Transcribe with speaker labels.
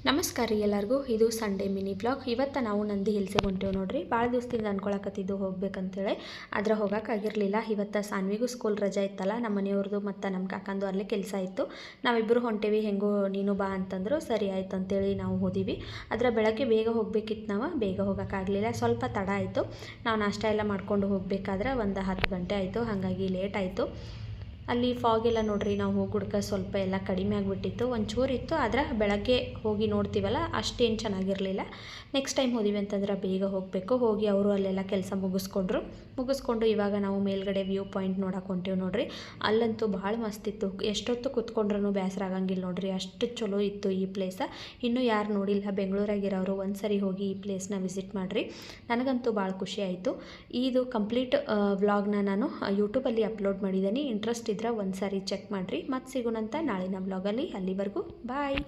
Speaker 1: ನಮಸ್ಕಾರ ರೀ ಎಲ್ಲರಿಗೂ. ಇದು ಸಂಡೇ ಮಿನಿ ಬ್ಲಾಗ್. ಇವತ್ತು ನಾವು ನಂದಿ ಹಿಲ್ಸಿಗೆ ಹೊಂಟೇವೆ ನೋಡ್ರಿ. ಭಾಳ ದಿವಸದಿಂದ ಅನ್ಕೊಳಕತ್ತಿದ್ದು ಹೋಗ್ಬೇಕಂತೇಳಿ, ಆದ್ರೆ ಹೋಗೋಕ್ಕಾಗಿರಲಿಲ್ಲ. ಇವತ್ತು ಸಾನ್ವಿಗೂ ಸ್ಕೂಲ್ ರಜೆ ಇತ್ತಲ್ಲ, ನಮ್ಮ ಮನೆಯವ್ರದ್ದು ಮತ್ತು ನಮ್ಮ ಕಾಕಂದು ಅಲ್ಲೇ ಕೆಲಸ ಇತ್ತು. ನಾವಿಬ್ಬರು ಹೊಂಟೇವಿ, ಹೆಂಗೋ ನೀನು ಬಾ ಅಂತಂದರು. ಸರಿ ಆಯ್ತು ಅಂತೇಳಿ ನಾವು ಹೋದಿವಿ. ಆದರೆ ಬೆಳಗ್ಗೆ ಬೇಗ ಹೋಗ್ಬೇಕಿತ್ತು, ನಾವು ಬೇಗ ಹೋಗೋಕ್ಕಾಗಲಿಲ್ಲ, ಸ್ವಲ್ಪ ತಡ ಆಯಿತು. ನಾವು ನಾಷ್ಟ ಎಲ್ಲ ಮಾಡ್ಕೊಂಡು ಹೋಗಬೇಕಾದ್ರೆ ಒಂದು 10 ಗಂಟೆ ಆಯಿತು, ಹಾಗಾಗಿ ಲೇಟ್ ಆಯಿತು. ಅಲ್ಲಿ ಫಾಗ್ ಎಲ್ಲ ನೋಡ್ರಿ, ನಾವು ಹೋಗುಡ್ಕ ಸ್ವಲ್ಪ ಎಲ್ಲ ಕಡಿಮೆ ಆಗಿಬಿಟ್ಟಿತ್ತು, ಒಂಚೂರು ಇತ್ತು. ಆದರೆ ಬೆಳಗ್ಗೆ ಹೋಗಿ ನೋಡ್ತೀವಲ್ಲ, ಅಷ್ಟೇನು ಚೆನ್ನಾಗಿರಲಿಲ್ಲ. ನೆಕ್ಸ್ಟ್ ಟೈಮ್ ಹೋದಿವಿ ಅಂತಂದ್ರೆ ಬೇಗ ಹೋಗಬೇಕು. ಹೋಗಿ ಅವರು ಅಲ್ಲೆಲ್ಲ ಕೆಲಸ ಮುಗಿಸ್ಕೊಂಡು ಇವಾಗ ನಾವು ಮೇಲ್ಗಡೆ ವ್ಯೂ ಪಾಯಿಂಟ್ ನೋಡಕ್ಕೆ ಹೊಂಟೇವೆ ನೋಡ್ರಿ. ಅಲ್ಲಂತೂ ಭಾಳ ಮಸ್ತಿತ್ತು, ಎಷ್ಟೊತ್ತು ಕೂತ್ಕೊಂಡ್ರೂ ಬೇಸರ ಆಗಂಗಿಲ್ಲ ನೋಡ್ರಿ, ಅಷ್ಟು ಚಲೋ ಇತ್ತು ಈ ಪ್ಲೇಸ. ಇನ್ನೂ ಯಾರು ನೋಡಿಲ್ಲ ಬೆಂಗಳೂರಾಗಿರೋರು ಒಂದು ಸರಿ ಹೋಗಿ ಈ ಪ್ಲೇಸ್ನ ವಿಸಿಟ್ ಮಾಡಿರಿ. ನನಗಂತೂ ಭಾಳ ಖುಷಿ ಆಯಿತು. ಇದು ಕಂಪ್ಲೀಟ್ ವ್ಲಾಗ್ನ ನಾನು ಯೂಟ್ಯೂಬಲ್ಲಿ ಅಪ್ಲೋಡ್ ಮಾಡಿದ್ದೀನಿ. ಇಂಟ್ರೆಸ್ಟ್ ಇದ್ರೆ ಒಂದು ಸಾರಿ ಚೆಕ್ ಮಾಡಿರಿ. ಮತ್ತೆ ಸಿಗೋಣಂತ ನಾಳಿನ ವ್ಲಾಗಲ್ಲಿ. ಅಲ್ಲಿವರೆಗೂ ಬಾಯ್.